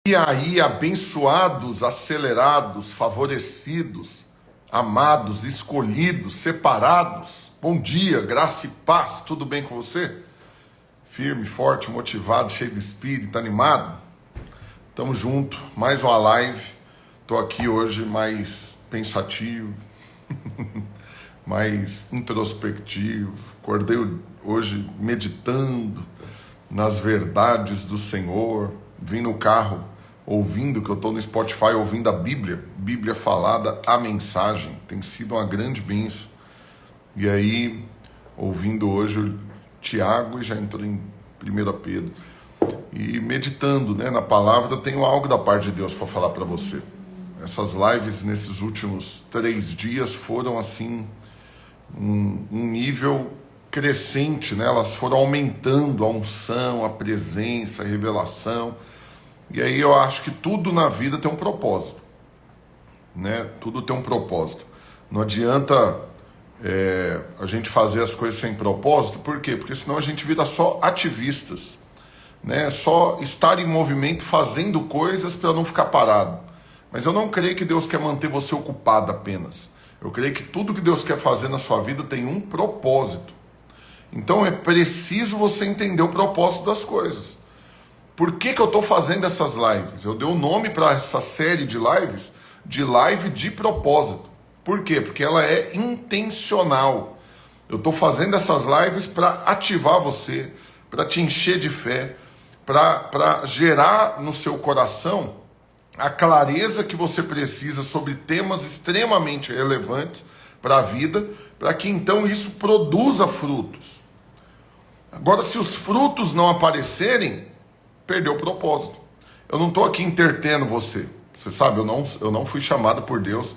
E aí, abençoados, acelerados, favorecidos, amados, escolhidos, separados. Bom dia, graça e paz, tudo bem com você? Firme, forte, motivado, cheio de espírito, animado? Tamo junto, mais uma live. Tô aqui hoje mais pensativo, mais introspectivo. Acordei hoje meditando nas verdades do Senhor. Vim no carro ouvindo, que eu estou no Spotify ouvindo a Bíblia falada, a mensagem, tem sido uma grande bênção. E aí, ouvindo hoje o Tiago, e já entrou em 1 Pedro, e meditando, na palavra, eu tenho algo da parte de Deus para falar para você. Essas lives nesses últimos 3 dias foram assim, um nível crescente, elas foram aumentando a unção, a presença, a revelação. E aí eu acho que tudo na vida tem um propósito, Tudo tem um propósito. Não adianta a gente fazer as coisas sem propósito. Por quê? Porque senão a gente vira só ativistas, Só estar em movimento fazendo coisas para não ficar parado. Mas eu não creio que Deus quer manter você ocupado apenas. Eu creio que tudo que Deus quer fazer na sua vida tem um propósito. Então é preciso você entender o propósito das coisas. Por que eu estou fazendo essas lives? Eu dei um nome para essa série de lives de live de propósito. Por quê? Porque ela é intencional. Eu estou fazendo essas lives para ativar você, para te encher de fé, para gerar no seu coração a clareza que você precisa sobre temas extremamente relevantes para a vida, para que então isso produza frutos. Agora, se os frutos não aparecerem, perdeu o propósito. Eu não estou aqui entretendo você. Você sabe, eu não fui chamado por Deus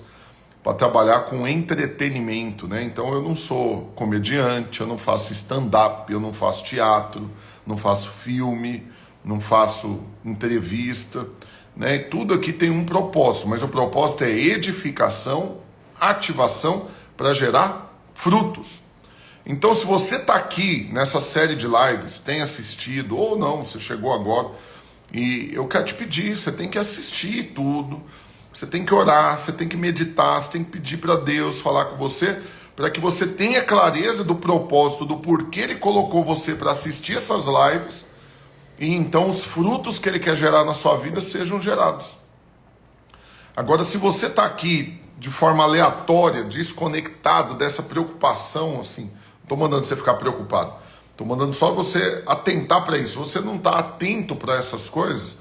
para trabalhar com entretenimento, Então eu não sou comediante, eu não faço stand-up, eu não faço teatro, não faço filme, não faço entrevista, E tudo aqui tem um propósito, mas o propósito é edificação, ativação para gerar frutos. Então, se você está aqui nessa série de lives, tem assistido, ou não, você chegou agora, e eu quero te pedir, você tem que assistir tudo, você tem que orar, você tem que meditar, você tem que pedir para Deus falar com você, para que você tenha clareza do propósito, do porquê Ele colocou você para assistir essas lives, e então os frutos que Ele quer gerar na sua vida sejam gerados. Agora, se você está aqui de forma aleatória, desconectado dessa preocupação, assim, estou mandando você ficar preocupado. Estou mandando só você atentar para isso. Se você não está atento para essas coisas,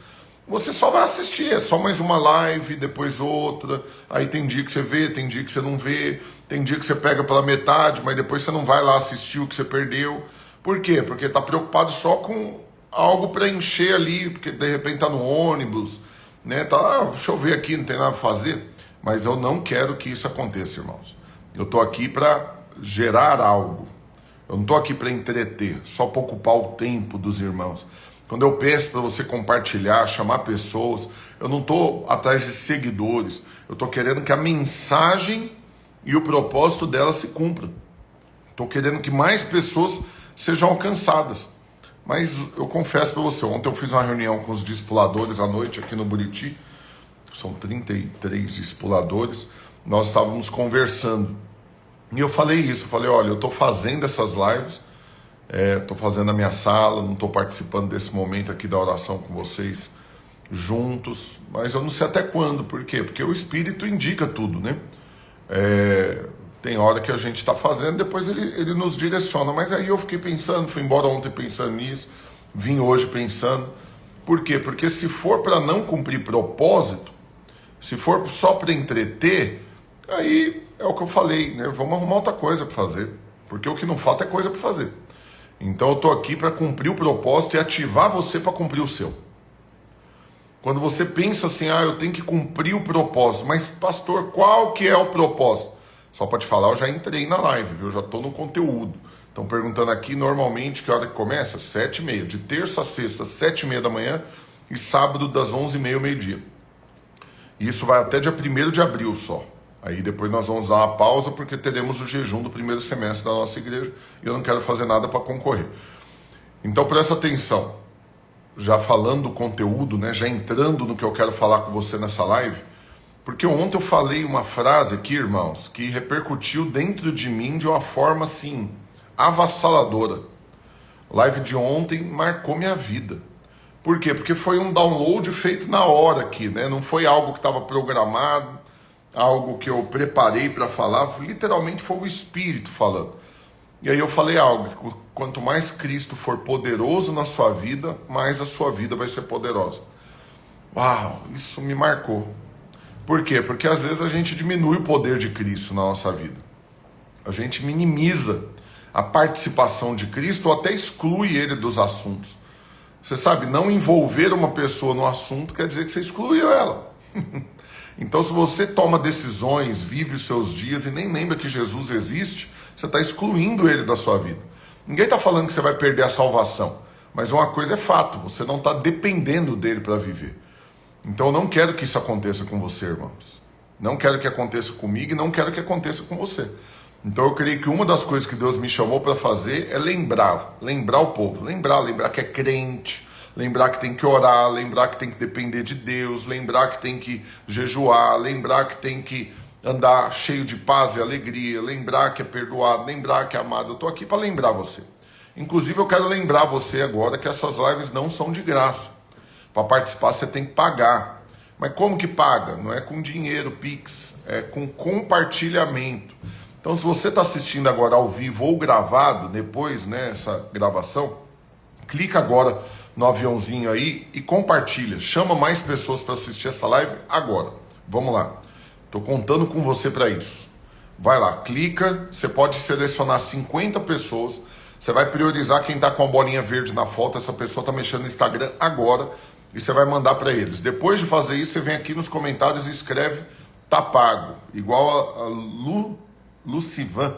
você só vai assistir. É só mais uma live, depois outra. Aí tem dia que você vê, tem dia que você não vê. Tem dia que você pega pela metade, mas depois você não vai lá assistir o que você perdeu. Por quê? Porque está preocupado só com algo para encher ali, porque de repente está no ônibus, deixa eu ver aqui, não tem nada para fazer. Mas eu não quero que isso aconteça, irmãos. Eu estou aqui para gerar algo. Eu não estou aqui para entreter, só para ocupar o tempo dos irmãos. Quando eu peço para você compartilhar, chamar pessoas, eu não estou atrás de seguidores. Eu estou querendo que a mensagem e o propósito dela se cumpram. Estou querendo que mais pessoas sejam alcançadas. Mas eu confesso para você, ontem eu fiz uma reunião com os discipuladores à noite aqui no Buriti. São 33 discipuladores. Nós estávamos conversando. E eu falei isso, eu falei, olha, eu estou fazendo essas lives, estou fazendo a minha sala, não estou participando desse momento aqui da oração com vocês juntos, mas eu não sei até quando. Por quê? Porque o Espírito indica tudo, Tem hora que a gente está fazendo, depois ele nos direciona. Mas aí eu fiquei pensando, fui embora ontem pensando nisso, vim hoje pensando. Por quê? Porque se for para não cumprir propósito, se for só para entreter, aí é o que eu falei, Vamos arrumar outra coisa para fazer, porque o que não falta é coisa para fazer. Então eu estou aqui para cumprir o propósito e ativar você para cumprir o seu. Quando você pensa assim, eu tenho que cumprir o propósito, mas pastor, qual que é o propósito? Só para te falar, eu já entrei na live, viu? Eu já estou no conteúdo. Estão perguntando aqui, normalmente, que hora que começa? 7h30, de terça a sexta, 7h30 da manhã, e sábado das 11h30 ao meio-dia. Isso vai até dia 1º de abril só. Aí depois nós vamos dar uma pausa, porque teremos o jejum do primeiro semestre da nossa igreja, e eu não quero fazer nada para concorrer. Então presta atenção. já falando do conteúdo, né, já entrando no que eu quero falar com você nessa live, porque ontem eu falei uma frase aqui, irmãos, que repercutiu dentro de mim de uma forma, assim, avassaladora. A live de ontem marcou minha vida. Por quê? Porque foi um download feito na hora aqui, né? Não foi algo que estava programado, algo que eu preparei para falar, literalmente foi o Espírito falando. E aí eu falei algo, que quanto mais Cristo for poderoso na sua vida, mais a sua vida vai ser poderosa. Uau, isso me marcou. Por quê? Porque às vezes a gente diminui o poder de Cristo na nossa vida. A gente minimiza a participação de Cristo ou até exclui ele dos assuntos. Você sabe, não envolver uma pessoa no assunto quer dizer que você excluiu ela. Então, se você toma decisões, vive os seus dias e nem lembra que Jesus existe, você está excluindo ele da sua vida. Ninguém está falando que você vai perder a salvação, mas uma coisa é fato, você não está dependendo dele para viver. Então, eu não quero que isso aconteça com você, irmãos. Não quero que aconteça comigo e não quero que aconteça com você. Então, eu creio que uma das coisas que Deus me chamou para fazer é lembrar o povo, lembrar que é crente, lembrar que tem que orar, lembrar que tem que depender de Deus, lembrar que tem que jejuar, lembrar que tem que andar cheio de paz e alegria, lembrar que é perdoado, lembrar que é amado. Eu estou aqui para lembrar você. Inclusive, eu quero lembrar você agora que essas lives não são de graça. Para participar, você tem que pagar. Mas como que paga? Não é com dinheiro, Pix, é com compartilhamento. Então, se você está assistindo agora ao vivo ou gravado, depois, né, essa gravação, clica agora no aviãozinho aí e compartilha. Chama mais pessoas para assistir essa live agora. Vamos lá. Estou contando com você para isso. Vai lá, clica. Você pode selecionar 50 pessoas. Você vai priorizar quem está com a bolinha verde na foto. Essa pessoa está mexendo no Instagram agora e você vai mandar para eles. Depois de fazer isso, você vem aqui nos comentários e escreve "tá pago", igual a Lucivan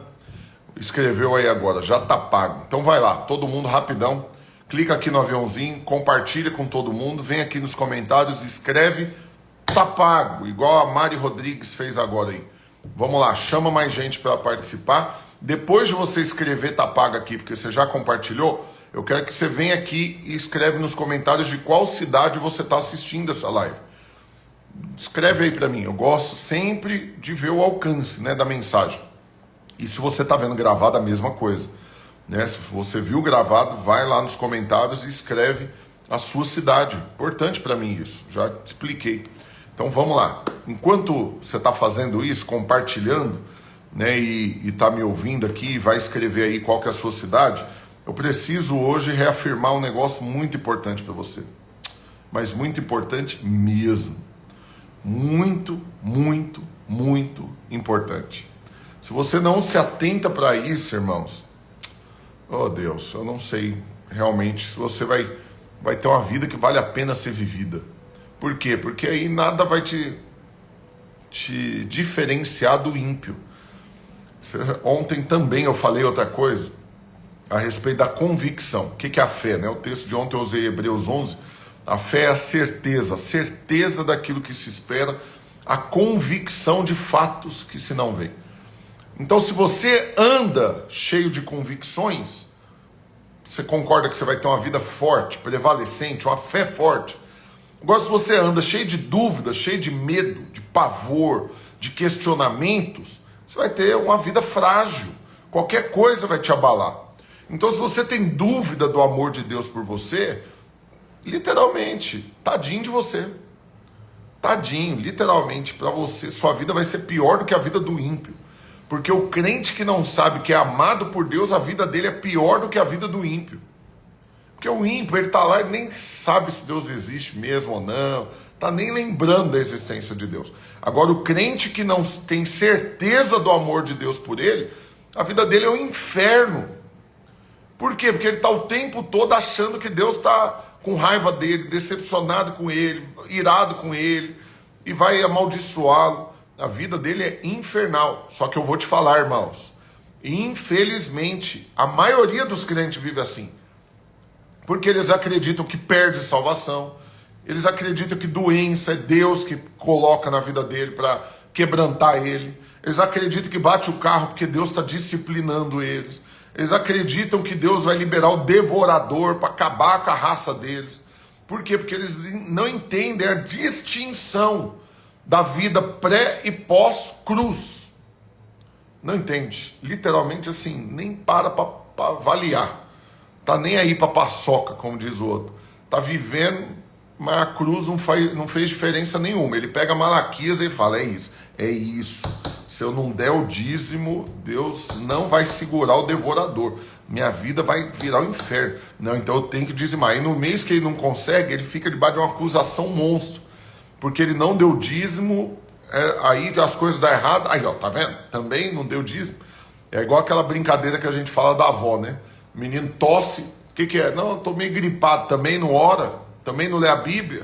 escreveu aí agora, já tá pago. Então vai lá, todo mundo rapidão, clica aqui no aviãozinho, compartilha com todo mundo, vem aqui nos comentários, escreve "tá pago", igual a Mari Rodrigues fez agora aí. Vamos lá, chama mais gente para participar. Depois de você escrever "tá pago" aqui, porque você já compartilhou, eu quero que você venha aqui e escreve nos comentários de qual cidade você está assistindo essa live. Escreve aí para mim, eu gosto sempre de ver o alcance, né, da mensagem. E se você está vendo gravado, a mesma coisa, né? Se você viu gravado, vai lá nos comentários e escreve a sua cidade. Importante para mim isso, já te expliquei. Então vamos lá. Enquanto você está fazendo isso, compartilhando, né, e está me ouvindo aqui, vai escrever aí qual que é a sua cidade, eu preciso hoje reafirmar um negócio muito importante para você. Mas muito importante mesmo. Muito, muito, muito importante. Se você não se atenta para isso, irmãos, oh Deus, eu não sei realmente se você vai ter uma vida que vale a pena ser vivida. Por quê? Porque aí nada vai te diferenciar do ímpio. Ontem também eu falei outra coisa a respeito da convicção. O que é a fé, né? O texto de ontem eu usei Hebreus 11. A fé é a certeza daquilo que se espera, a convicção de fatos que se não vê. Então, se você anda cheio de convicções, você concorda que você vai ter uma vida forte, prevalecente, uma fé forte. Agora, se você anda cheio de dúvidas, cheio de medo, de pavor, de questionamentos, você vai ter uma vida frágil. Qualquer coisa vai te abalar. Então, se você tem dúvida do amor de Deus por você, literalmente, tadinho de você. Tadinho, literalmente, para você, sua vida vai ser pior do que a vida do ímpio. Porque o crente que não sabe que é amado por Deus, a vida dele é pior do que a vida do ímpio. Porque o ímpio, ele está lá e nem sabe se Deus existe mesmo ou não, está nem lembrando da existência de Deus. Agora, o crente que não tem certeza do amor de Deus por ele, a vida dele é um inferno. Por quê? Porque ele está o tempo todo achando que Deus está com raiva dele, decepcionado com ele, irado com ele, e vai amaldiçoá-lo. A vida dele é infernal. Só que eu vou te falar, irmãos, infelizmente, a maioria dos crentes vive assim. Porque eles acreditam que perde salvação, eles acreditam que doença é Deus que coloca na vida dele para quebrantar ele, eles acreditam que bate o carro porque Deus está disciplinando eles acreditam que Deus vai liberar o devorador para acabar com a raça deles. Por quê? Porque eles não entendem a distinção da vida pré e pós-cruz. Não entende. Literalmente assim, nem para avaliar. Tá nem aí para paçoca, como diz o outro. Tá vivendo, mas a cruz não fez diferença nenhuma. Ele pega Malaquias e fala, é isso. Se eu não der o dízimo, Deus não vai segurar o devorador. Minha vida vai virar o inferno. Não, então eu tenho que dizimar. E no mês que ele não consegue, ele fica debaixo de uma acusação monstro. Porque ele não deu dízimo, aí as coisas dão errado. Aí, ó, tá vendo? Também não deu dízimo. É igual aquela brincadeira que a gente fala da avó, né? O menino tosse. O que é? Não, eu tô meio gripado. Também não ora? Também não lê a Bíblia?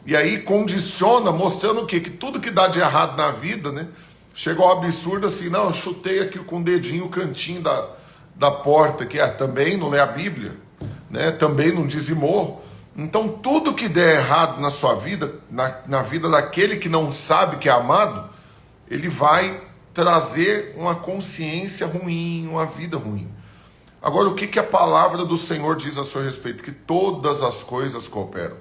E aí condiciona, mostrando o quê? Que tudo que dá de errado na vida, né? Chega ao absurdo assim, não, eu chutei aqui com o dedinho o cantinho da porta, que também não lê a Bíblia, né? Também não dizimou. Então tudo que der errado na sua vida, na vida daquele que não sabe que é amado, ele vai trazer uma consciência ruim, uma vida ruim. Agora, o que a palavra do Senhor diz a seu respeito? Que todas as coisas cooperam.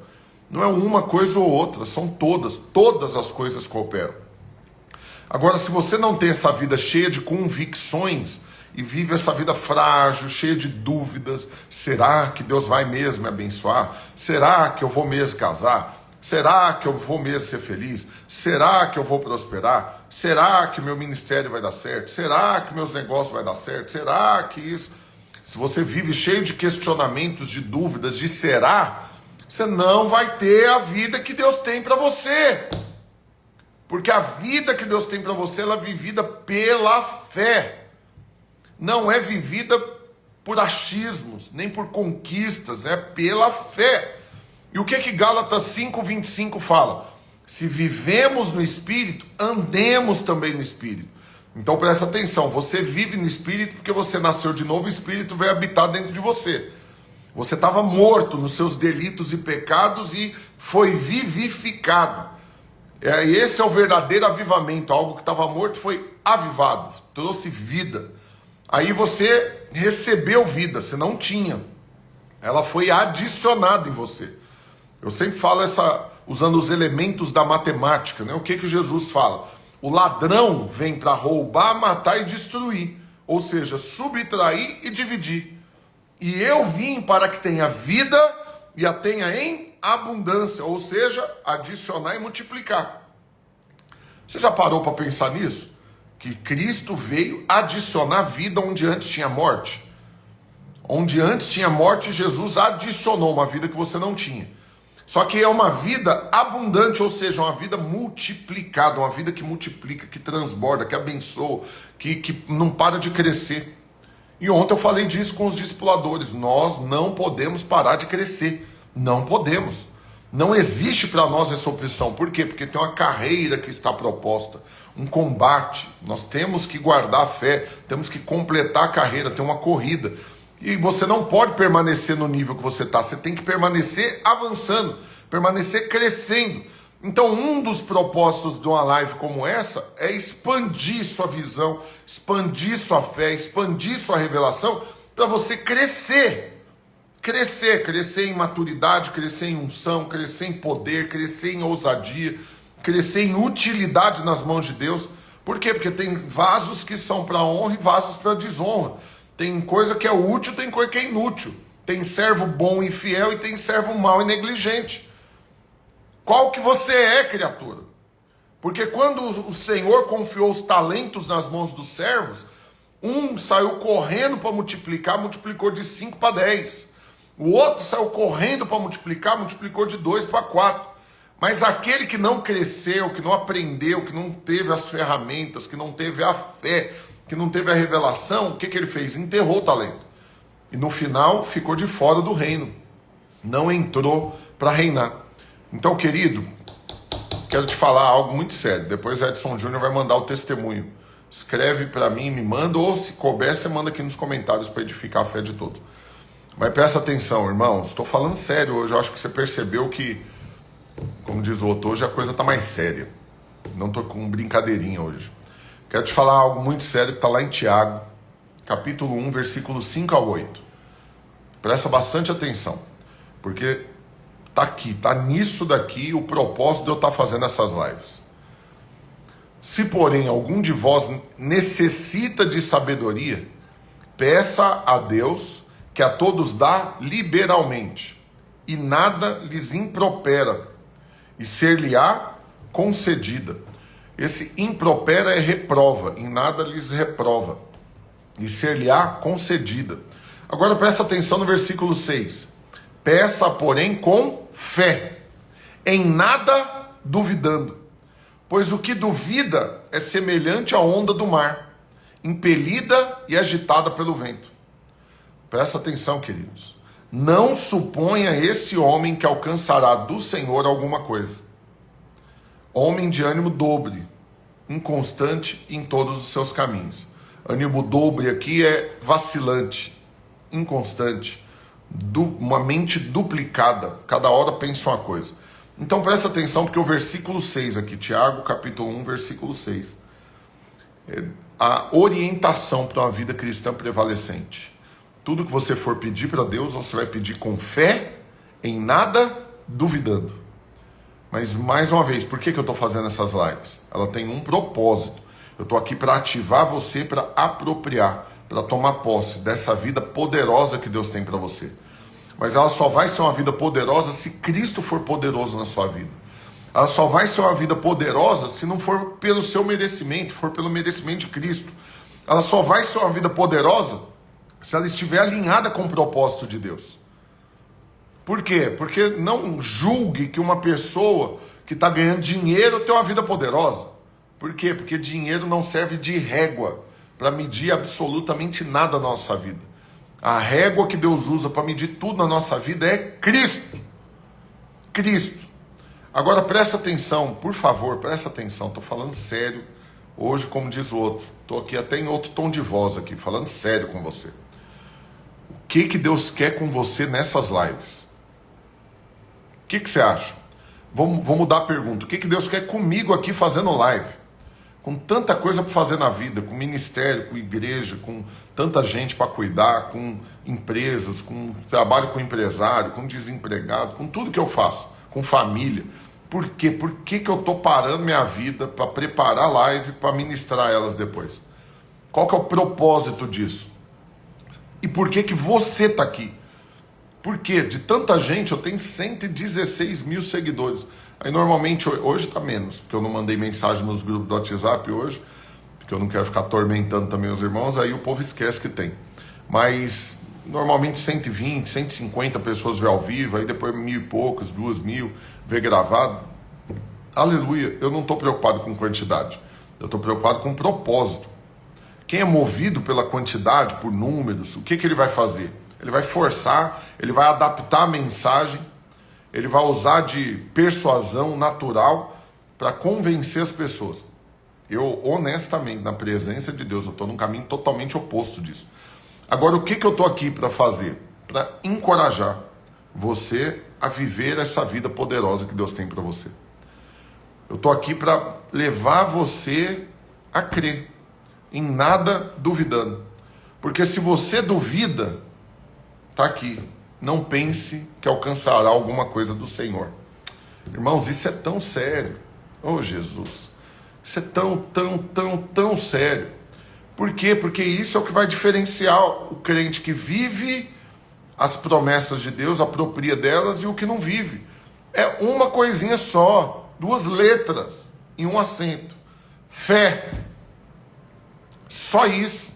Não é uma coisa ou outra, são todas as coisas cooperam. Agora, se você não tem essa vida cheia de convicções e vive essa vida frágil, cheia de dúvidas, será que Deus vai mesmo me abençoar? Será que eu vou mesmo casar? Será que eu vou mesmo ser feliz? Será que eu vou prosperar? Será que meu ministério vai dar certo? Será que meus negócios vai dar certo? Será que isso... Se você vive cheio de questionamentos, de dúvidas, de será, você não vai ter a vida que Deus tem para você. Porque a vida que Deus tem para você, ela é vivida pela fé. Não é vivida por achismos, nem por conquistas, é pela fé. E o que Gálatas 5:25 fala? Se vivemos no Espírito, andemos também no Espírito. Então presta atenção, você vive no Espírito porque você nasceu de novo, o Espírito veio habitar dentro de você. Você estava morto nos seus delitos e pecados e foi vivificado. Esse é o verdadeiro avivamento, algo que estava morto foi avivado, trouxe vida. Aí você recebeu vida, você não tinha. Ela foi adicionada em você. Eu sempre falo usando os elementos da matemática, né? O que Jesus fala? O ladrão vem para roubar, matar e destruir. Ou seja, subtrair e dividir. E eu vim para que tenha vida e a tenha em abundância. Ou seja, adicionar e multiplicar. Você já parou para pensar nisso? Que Cristo veio adicionar vida onde antes tinha morte. Onde antes tinha morte, Jesus adicionou uma vida que você não tinha. Só que é uma vida abundante, ou seja, uma vida multiplicada, uma vida que multiplica, que transborda, que abençoa, que não para de crescer. E ontem eu falei disso com os discipuladores. Nós não podemos parar de crescer. Não podemos. Não existe para nós essa opção. Por quê? Porque tem uma carreira que está proposta, um combate. Nós temos que guardar a fé, temos que completar a carreira, tem uma corrida. E você não pode permanecer no nível que você está, você tem que permanecer avançando, permanecer crescendo. Então, um dos propósitos de uma live como essa é expandir sua visão, expandir sua fé, expandir sua revelação, para você crescer. Crescer em maturidade, crescer em unção, crescer em poder, crescer em ousadia, crescer em utilidade nas mãos de Deus. Por quê? Porque tem vasos que são para honra e vasos para desonra. Tem coisa que é útil, tem coisa que é inútil. Tem servo bom e fiel e tem servo mau e negligente. Qual que você é, criatura? Porque quando o Senhor confiou os talentos nas mãos dos servos, um saiu correndo para multiplicar, multiplicou de 5 para 10. O outro saiu correndo para multiplicar, multiplicou de 2 para 4. Mas aquele que não cresceu, que não aprendeu, que não teve as ferramentas, que não teve a fé, que não teve a revelação, o que ele fez? Enterrou o talento. E no final ficou de fora do reino. Não entrou para reinar. Então, querido, quero te falar algo muito sério. Depois o Edson Júnior vai mandar o testemunho. Escreve para mim, me manda, ou se couber, você manda aqui nos comentários para edificar a fé de todos. Mas presta atenção, irmãos. Estou falando sério hoje. Eu acho que você percebeu que, como diz o outro, hoje a coisa está mais séria. Não estou com brincadeirinha hoje. Quero te falar algo muito sério que está lá em Tiago, capítulo 1, versículos 5 a 8. Presta bastante atenção, porque Tá aqui, tá nisso daqui o propósito de eu estar fazendo essas lives. Se, porém, algum de vós necessita de sabedoria, peça a Deus, que a todos dá liberalmente, e nada lhes impropera, e ser-lhe-á concedida. Esse impropera é reprova, em nada lhes reprova, e ser-lhe-á concedida. Agora presta atenção no versículo 6. Peça, porém, com fé, em nada duvidando. Pois o que duvida é semelhante à onda do mar, impelida e agitada pelo vento. Presta atenção, queridos. Não suponha esse homem que alcançará do Senhor alguma coisa. Homem de ânimo dobre, inconstante em todos os seus caminhos. Ânimo dobre aqui é vacilante, inconstante, uma mente duplicada, cada hora pensa uma coisa. Então presta atenção, porque o versículo 6 aqui, Tiago capítulo 1, versículo 6, é a orientação para uma vida cristã prevalecente. Tudo que você for pedir para Deus, você vai pedir com fé, em nada duvidando. Mas mais uma vez, por que eu estou fazendo essas lives? Ela tem um propósito. Eu estou aqui para ativar você, para apropriar, para tomar posse dessa vida poderosa que Deus tem para você. Mas ela só vai ser uma vida poderosa se Cristo for poderoso na sua vida. Ela só vai ser uma vida poderosa se não for pelo seu merecimento, for pelo merecimento de Cristo. Ela só vai ser uma vida poderosa se ela estiver alinhada com o propósito de Deus. Por quê? Porque não julgue que uma pessoa que está ganhando dinheiro tem uma vida poderosa. Por quê? Porque dinheiro não serve de régua para medir absolutamente nada na nossa vida. A régua que Deus usa para medir tudo na nossa vida é Cristo. Cristo. Agora presta atenção, por favor, presta atenção. Estou falando sério hoje, como diz o outro. Estou aqui até em outro tom de voz aqui, falando sério com você. O que Deus quer com você nessas lives? O que você acha? Vou mudar a pergunta. O que Deus quer comigo aqui fazendo live? Com tanta coisa para fazer na vida, com ministério, com igreja, com tanta gente para cuidar, com empresas, com trabalho com empresário, com desempregado, com tudo que eu faço, com família. Por quê? Por que eu estou parando minha vida para preparar a live, para ministrar elas depois? Qual que é o propósito disso? E por que você está aqui? Por quê? De tanta gente, eu tenho 116 mil seguidores. Aí normalmente, hoje está menos, porque eu não mandei mensagem nos grupos do WhatsApp hoje, porque eu não quero ficar atormentando também os irmãos, aí o povo esquece que tem. Mas normalmente 120, 150 pessoas vê ao vivo, aí depois 1.000 e poucos, 2.000, vê gravado. Aleluia, eu não estou preocupado com quantidade, eu estou preocupado com propósito. Quem é movido pela quantidade, por números, o que ele vai fazer? Ele vai forçar, ele vai adaptar a mensagem, ele vai usar de persuasão natural para convencer as pessoas. Eu, honestamente, na presença de Deus, eu estou num caminho totalmente oposto disso. Agora, o que eu estou aqui para fazer? Para encorajar você a viver essa vida poderosa que Deus tem para você. Eu estou aqui para levar você a crer, em nada duvidando. Porque se você duvida, está aqui. Não pense que alcançará alguma coisa do Senhor. Irmãos, isso é tão sério. Oh, Jesus. Isso é tão sério. Por quê? Porque isso é o que vai diferenciar o crente que vive as promessas de Deus, apropria delas, e o que não vive. É uma coisinha só, 2 letras em um acento. Fé. Só isso.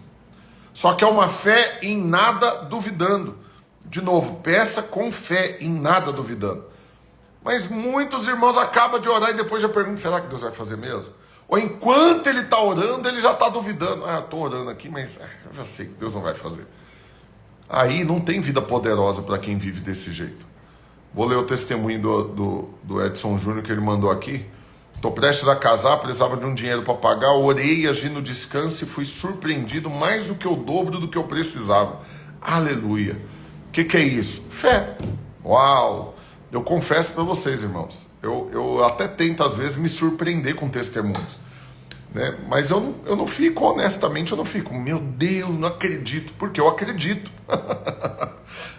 Só que é uma fé em nada duvidando. De novo, peça com fé, em nada duvidando. Mas muitos irmãos acabam de orar e depois já perguntam, será que Deus vai fazer mesmo? Ou enquanto ele está orando, ele já está duvidando. Ah, estou orando aqui, mas eu já sei que Deus não vai fazer. Aí não tem vida poderosa para quem vive desse jeito. Vou ler o testemunho do Edson Júnior que ele mandou aqui. Estou prestes a casar, precisava de um dinheiro para pagar, orei, agi no descanso e fui surpreendido mais do que o dobro do que eu precisava. Aleluia. O que é isso? Fé. Uau! Eu confesso para vocês, irmãos, eu até tento às vezes me surpreender com testemunhos. né? Mas eu não fico, honestamente, eu não fico, meu Deus, não acredito, porque eu acredito.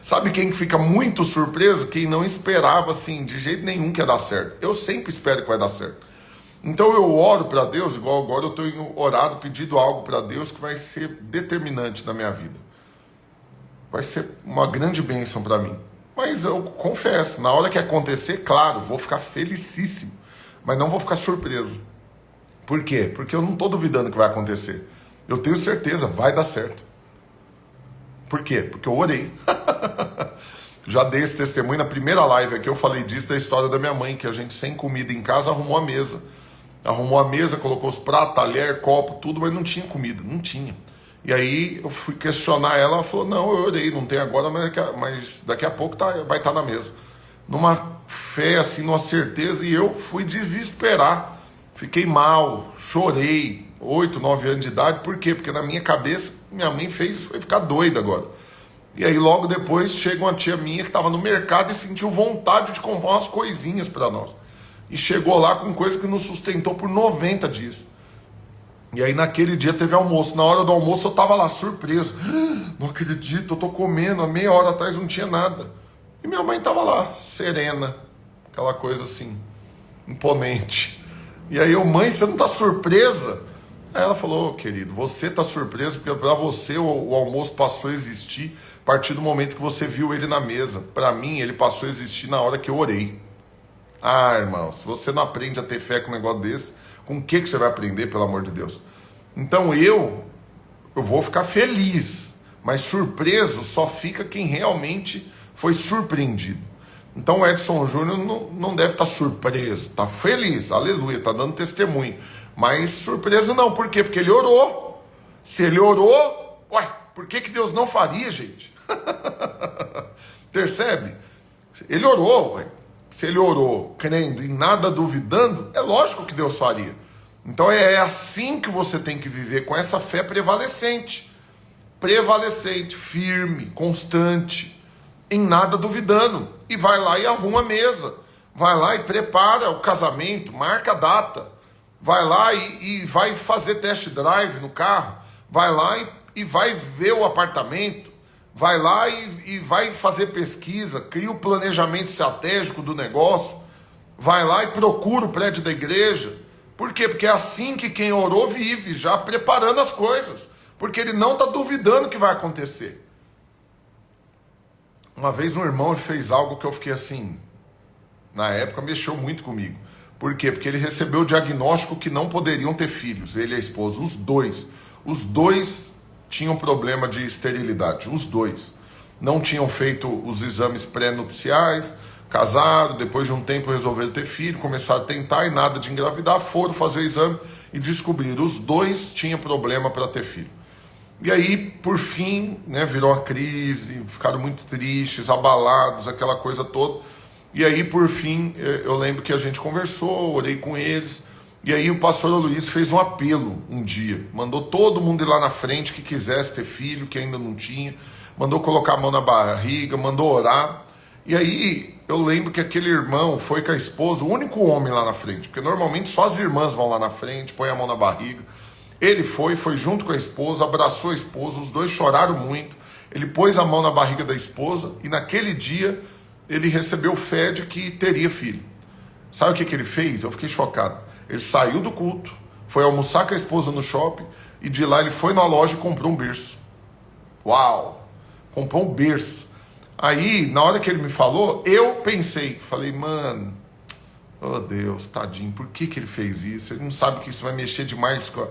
Sabe quem que fica muito surpreso? Quem não esperava, assim, de jeito nenhum que ia dar certo. Eu sempre espero que vai dar certo. Então eu oro para Deus, igual agora eu tenho orado, pedido algo para Deus que vai ser determinante na minha vida. Vai ser uma grande bênção para mim. Mas eu confesso, na hora que acontecer, claro, vou ficar felicíssimo, mas não vou ficar surpreso. Por quê? Porque eu não estou duvidando que vai acontecer. Eu tenho certeza, vai dar certo. Por quê? Porque eu orei. Já dei esse testemunho na primeira live aqui, eu falei disso, da história da minha mãe, que a gente sem comida em casa arrumou a mesa. Arrumou a mesa, colocou os pratos, talher, copo, tudo, mas não tinha comida, não tinha. E aí eu fui questionar ela, ela falou, não, eu orei, não tem agora, mas daqui a pouco vai estar na mesa. Numa fé, assim, numa certeza, e eu fui desesperar. Fiquei mal, chorei, 8, 9 anos de idade, por quê? Porque na minha cabeça, minha mãe foi ficar doida agora. E aí logo depois chega uma tia minha que estava no mercado e sentiu vontade de comprar umas coisinhas para nós. E chegou lá com coisa que nos sustentou por 90 dias. E aí naquele dia teve almoço. Na hora do almoço eu tava lá surpreso. Não acredito, eu tô comendo. Há meia hora atrás não tinha nada. E minha mãe tava lá, serena. Aquela coisa assim, imponente. E aí eu, mãe, você não tá surpresa? Aí ela falou, querido, você tá surpreso porque para você o almoço passou a existir a partir do momento que você viu ele na mesa. Para mim, ele passou a existir na hora que eu orei. Ah, irmão, se você não aprende a ter fé com um negócio desse, com o que você vai aprender, pelo amor de Deus? Então eu vou ficar feliz, mas surpreso só fica quem realmente foi surpreendido. Então o Edson Júnior não deve estar surpreso, está feliz, aleluia, está dando testemunho. Mas surpreso não, por quê? Porque ele orou. Se ele orou, ué, por que Deus não faria, gente? Percebe? Ele orou, ué. Se ele orou crendo e nada duvidando, é lógico que Deus faria. Então é assim que você tem que viver, com essa fé prevalecente. Prevalecente, firme, constante, em nada duvidando. E vai lá e arruma a mesa. Vai lá e prepara o casamento, marca a data. Vai lá e vai fazer test drive no carro. Vai lá e vai ver o apartamento. Vai lá e vai fazer pesquisa, cria o planejamento estratégico do negócio, vai lá e procura o prédio da igreja. Por quê? Porque é assim que quem orou vive, já preparando as coisas, porque ele não está duvidando que vai acontecer. Uma vez um irmão fez algo que eu fiquei assim, na época mexeu muito comigo. Por quê? Porque ele recebeu o diagnóstico que não poderiam ter filhos, ele e a esposa, os dois tinham problema de esterilidade, os dois. Não tinham feito os exames pré-nupciais, casaram, depois de um tempo resolveram ter filho, começaram a tentar e nada de engravidar, foram fazer o exame e descobriram, os dois tinham problema para ter filho. E aí, por fim, né, virou a crise, ficaram muito tristes, abalados, aquela coisa toda. E aí, por fim, eu lembro que a gente conversou, orei com eles. E aí o pastor Luiz fez um apelo um dia, mandou todo mundo ir lá na frente que quisesse ter filho, que ainda não tinha, mandou colocar a mão na barriga, mandou orar. E aí eu lembro que aquele irmão foi com a esposa, o único homem lá na frente, porque normalmente só as irmãs vão lá na frente, põem a mão na barriga. Ele foi junto com a esposa, abraçou a esposa, os dois choraram muito, ele pôs a mão na barriga da esposa e naquele dia ele recebeu fé de que teria filho. Sabe o que ele fez? Eu fiquei chocado. Ele saiu do culto, foi almoçar com a esposa no shopping e de lá ele foi na loja e comprou um berço. Uau! Comprou um berço. Aí, na hora que ele me falou, eu pensei, falei, mano, oh Deus, tadinho, por que ele fez isso? Ele não sabe que isso vai mexer demais com a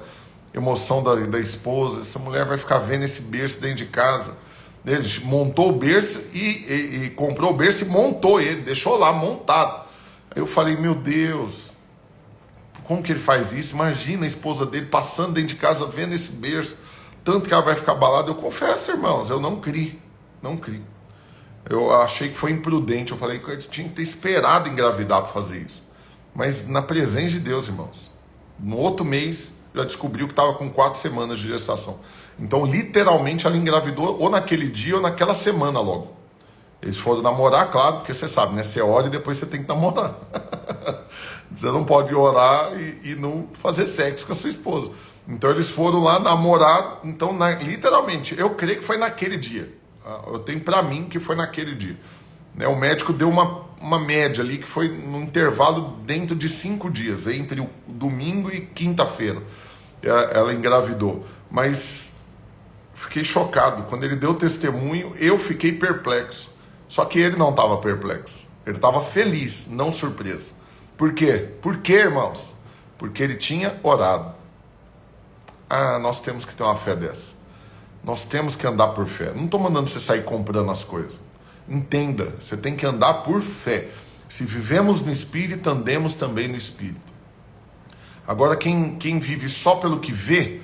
emoção da esposa, essa mulher vai ficar vendo esse berço dentro de casa. Ele montou o berço e comprou o berço e montou ele, deixou lá montado. Aí eu falei, meu Deus, como que ele faz isso? Imagina a esposa dele passando dentro de casa, vendo esse berço, tanto que ela vai ficar abalada. Eu confesso, irmãos, eu não criei. Eu achei que foi imprudente, eu falei que ele tinha que ter esperado engravidar para fazer isso. Mas na presença de Deus, irmãos, no outro mês, já descobriu que estava com 4 semanas de gestação. Então, literalmente, ela engravidou ou naquele dia ou naquela semana logo. Eles foram namorar, claro, porque você sabe, né? Você ora e depois você tem que namorar. Você não pode orar e não fazer sexo com a sua esposa. Então eles foram lá namorar, então literalmente, eu creio que foi naquele dia. Eu tenho para mim que foi naquele dia. Né, o médico deu uma média ali que foi num intervalo dentro de 5 dias, entre o domingo e quinta-feira. Ela engravidou. Mas fiquei chocado. Quando ele deu o testemunho, eu fiquei perplexo. Só que ele não estava perplexo. Ele estava feliz, não surpreso. Por quê? Por quê, irmãos? Porque ele tinha orado. Nós temos que ter uma fé dessa. Nós temos que andar por fé. Não estou mandando você sair comprando as coisas. Entenda, você tem que andar por fé. Se vivemos no Espírito, andemos também no Espírito. Agora, quem vive só pelo que vê,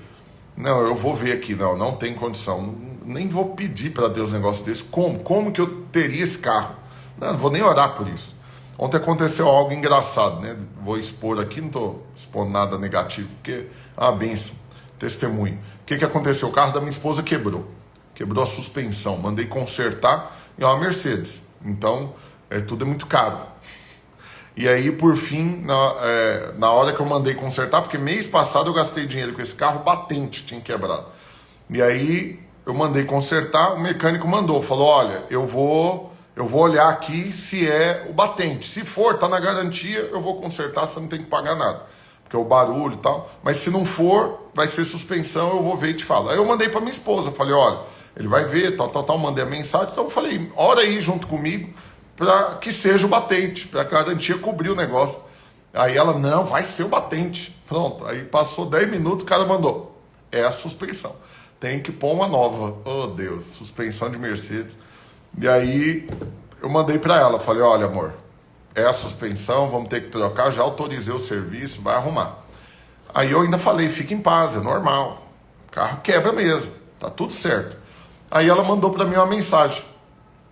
não, eu vou ver aqui, não tem condição. Nem vou pedir para Deus um negócio desse. Como que eu teria esse carro? Não vou nem orar por isso. Ontem aconteceu algo engraçado, né? Vou expor aqui, não estou expondo nada negativo, porque é uma bênção, testemunho. O que aconteceu? O carro da minha esposa quebrou a suspensão, mandei consertar, e é uma Mercedes, então tudo é muito caro. E aí, por fim, na hora que eu mandei consertar, porque mês passado eu gastei dinheiro com esse carro, batente tinha quebrado. E aí eu mandei consertar, o mecânico falou, olha, eu vou olhar aqui se é o batente. Se for, tá na garantia, eu vou consertar, você não tem que pagar nada. Porque é o barulho e tal. Mas se não for, vai ser suspensão, eu vou ver e te falo. Aí eu mandei para minha esposa, falei, olha, ele vai ver, tal, mandei a mensagem. Então eu falei, ora aí junto comigo, para que seja o batente, para a garantia cobrir o negócio. Aí ela, não, vai ser o batente. Pronto, aí passou 10 minutos, o cara mandou. É a suspensão. Tem que pôr uma nova. Oh, Deus, suspensão de Mercedes. E aí eu mandei para ela, falei, olha, amor, é a suspensão, vamos ter que trocar, já autorizei o serviço, vai arrumar. Aí eu ainda falei, fica em paz, é normal. O carro quebra mesmo, tá tudo certo. Aí ela mandou para mim uma mensagem.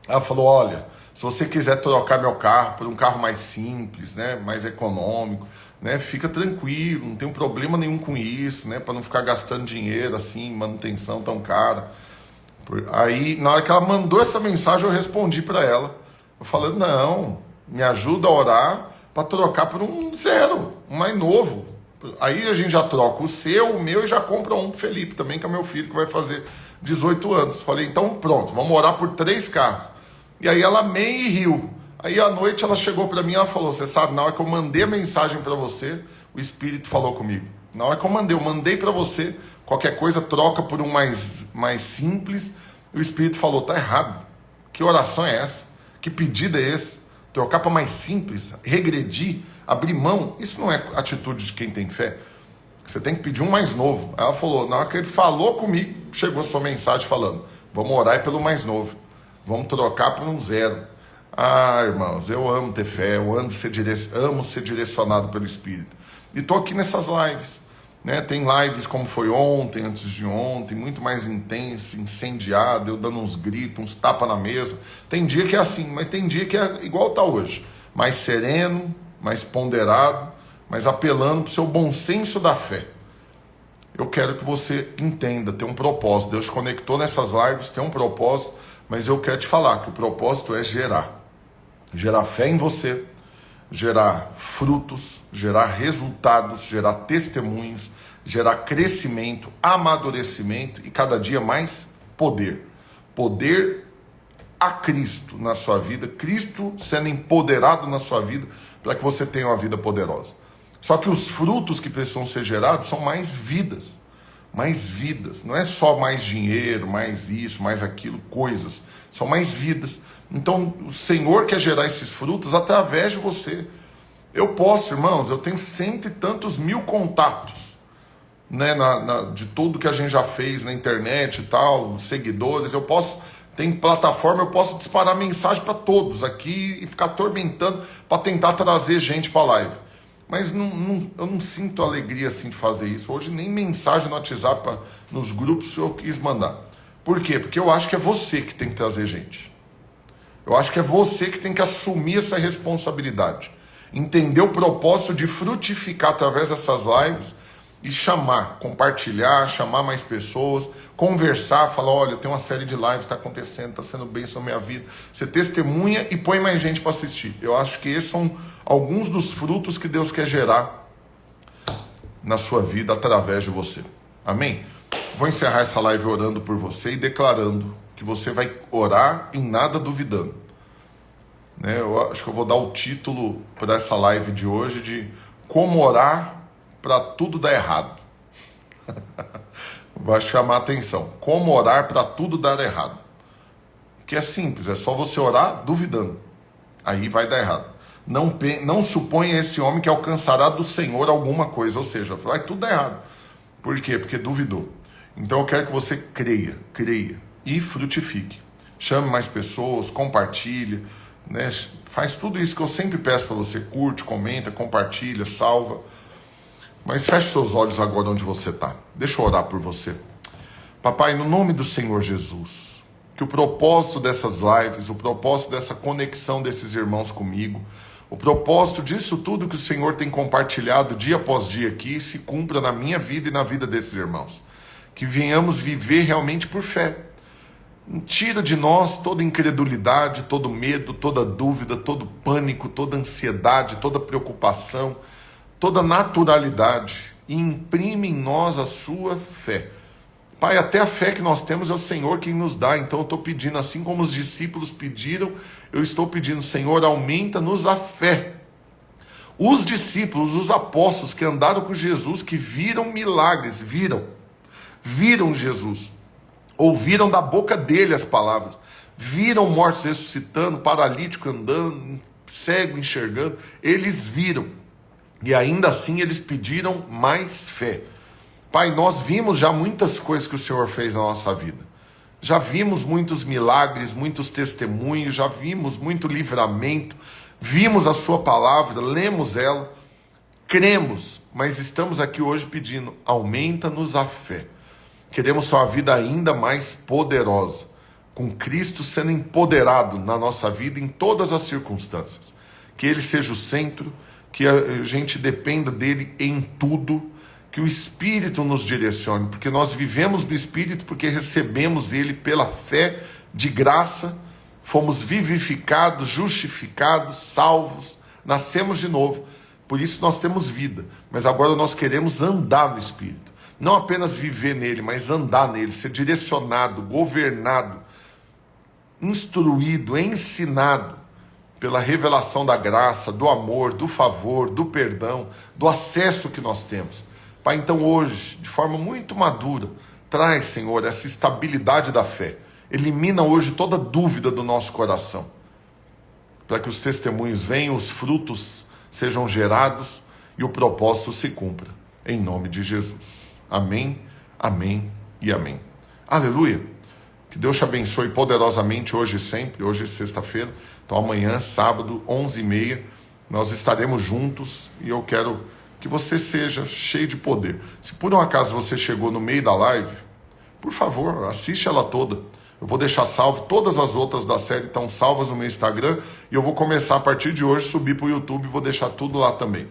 Ela falou, olha, se você quiser trocar meu carro por um carro mais simples, né, mais econômico, né, fica tranquilo, não tem problema nenhum com isso, né, para não ficar gastando dinheiro assim, manutenção tão cara. Aí, na hora que ela mandou essa mensagem, eu respondi para ela. Eu falei, não, me ajuda a orar para trocar por um zero, um mais novo. Aí a gente já troca o seu, o meu e já compra um pro Felipe também, que é meu filho, que vai fazer 18 anos. Falei, então pronto, vamos orar por 3 carros. E aí ela meio riu. Aí à noite ela chegou para mim e ela falou, você sabe, na hora que eu mandei a mensagem para você, o Espírito falou comigo. Na hora que eu mandei para você, qualquer coisa troca por um mais simples. O Espírito falou, tá errado. Que oração é essa? Que pedido é esse? Trocar para mais simples, regredir, abrir mão. Isso não é atitude de quem tem fé. Você tem que pedir um mais novo. Aí ela falou, na hora que ele falou comigo, chegou a sua mensagem falando, vamos orar pelo mais novo. Vamos trocar por um zero. Irmãos, eu amo ter fé, eu amo ser direcionado pelo Espírito. E estou aqui nessas lives. Né? Tem lives como foi ontem, antes de ontem, muito mais intensa, incendiada, eu dando uns gritos, uns tapas na mesa. Tem dia que é assim, mas tem dia que é igual está hoje. Mais sereno, mais ponderado, mas apelando para o seu bom senso da fé. Eu quero que você entenda, tem um propósito. Deus conectou nessas lives, tem um propósito, mas eu quero te falar que o propósito é gerar. Gerar fé em você, gerar frutos, gerar resultados, gerar testemunhos, gerar crescimento, amadurecimento e cada dia mais poder. Poder a Cristo na sua vida, Cristo sendo empoderado na sua vida para que você tenha uma vida poderosa. Só que os frutos que precisam ser gerados são mais vidas. Mais vidas. Não é só mais dinheiro, mais isso, mais aquilo, coisas. São mais vidas. Então, o Senhor quer gerar esses frutos através de você. Eu posso, irmãos, eu tenho 100 e tantos mil contatos, né, de tudo que a gente já fez na internet e tal, seguidores. Eu posso, tem plataforma, eu posso disparar mensagem para todos aqui e ficar atormentando para tentar trazer gente para a live. Mas eu não sinto alegria assim de fazer isso. Hoje nem mensagem no WhatsApp, nos grupos eu quis mandar. Por quê? Porque eu acho que é você que tem que trazer gente. Eu acho que é você que tem que assumir essa responsabilidade. Entender o propósito de frutificar através dessas lives e chamar, compartilhar, chamar mais pessoas, conversar, falar, olha, tem uma série de lives que está acontecendo, está sendo bênção na minha vida. Você testemunha e põe mais gente para assistir. Eu acho que esses são alguns dos frutos que Deus quer gerar na sua vida através de você. Amém? Vou encerrar essa live orando por você e declarando que você vai orar em nada duvidando. Eu acho que eu vou dar o título para essa live de hoje de Como Orar para Tudo Dar Errado. Vai chamar a atenção. Como orar para tudo dar errado. Que é simples, é só você orar duvidando. Aí vai dar errado. Não suponha esse homem que alcançará do Senhor alguma coisa, ou seja, vai tudo dar errado. Por quê? Porque duvidou. Então eu quero que você creia e frutifique. Chame mais pessoas, compartilhe, faz tudo isso que eu sempre peço para você. Curte, comenta, compartilha, salva. Mas feche seus olhos agora onde você está. Deixa eu orar por você. Papai, no nome do Senhor Jesus, que o propósito dessas lives, o propósito dessa conexão desses irmãos comigo, o propósito disso tudo que o Senhor tem compartilhado dia após dia aqui, se cumpra na minha vida e na vida desses irmãos. Que venhamos viver realmente por fé. Tira de nós toda incredulidade, todo medo, toda dúvida, todo pânico, toda ansiedade, toda preocupação, toda naturalidade, e imprime em nós a sua fé. Pai, até a fé que nós temos é o Senhor quem nos dá, então eu estou pedindo, assim como os discípulos pediram, eu estou pedindo, Senhor, aumenta-nos a fé. Os discípulos, os apóstolos que andaram com Jesus, que viram milagres, viram Jesus, ouviram da boca dele as palavras, viram mortos ressuscitando, paralítico andando, cego enxergando, eles viram. E ainda assim eles pediram mais fé. Pai, nós vimos já muitas coisas que o Senhor fez na nossa vida. Já vimos muitos milagres, muitos testemunhos, já vimos muito livramento, vimos a sua palavra, lemos ela, cremos, mas estamos aqui hoje pedindo, aumenta-nos a fé. Queremos uma vida ainda mais poderosa, com Cristo sendo empoderado na nossa vida em todas as circunstâncias. Que Ele seja o centro, que a gente dependa dele em tudo, que o Espírito nos direcione, porque nós vivemos no Espírito, porque recebemos ele pela fé de graça, fomos vivificados, justificados, salvos, nascemos de novo, por isso nós temos vida, mas agora nós queremos andar no Espírito, não apenas viver nele, mas andar nele, ser direcionado, governado, instruído, ensinado, pela revelação da graça, do amor, do favor, do perdão, do acesso que nós temos. Pai, então hoje, de forma muito madura, traz, Senhor, essa estabilidade da fé. Elimina hoje toda dúvida do nosso coração, para que os testemunhos venham, os frutos sejam gerados e o propósito se cumpra. Em nome de Jesus. Amém, amém e amém. Aleluia. Que Deus te abençoe poderosamente hoje e sempre. Hoje é sexta-feira. Então amanhã, sábado, 11h30, nós estaremos juntos e eu quero que você seja cheio de poder. Se por um acaso você chegou no meio da live, por favor, assiste ela toda. Eu vou deixar salvo, todas as outras da série estão salvas no meu Instagram e eu vou começar a partir de hoje subir para o YouTube e vou deixar tudo lá também.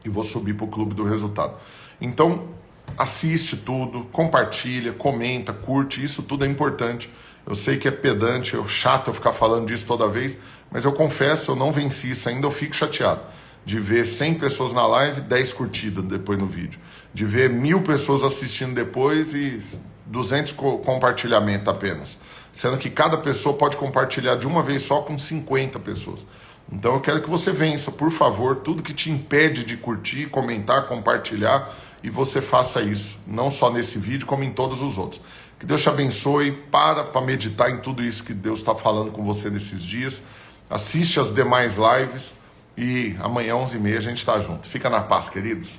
E vou subir para o Clube do Resultado. Então, assiste tudo, compartilha, comenta, curte, isso tudo é importante. Eu sei que é pedante, é chato eu ficar falando disso toda vez, mas eu confesso, eu não venci isso ainda, eu fico chateado de ver 100 pessoas na live, 10 curtidas depois no vídeo, de ver 1000 pessoas assistindo depois e 200 compartilhamentos apenas, sendo que cada pessoa pode compartilhar de uma vez só com 50 pessoas. Então eu quero que você vença, por favor, tudo que te impede de curtir, comentar, compartilhar, e você faça isso, não só nesse vídeo, como em todos os outros. Que Deus te abençoe, para meditar em tudo isso que Deus está falando com você nesses dias. Assiste as demais lives e amanhã, 11h30, a gente está junto. Fica na paz, queridos.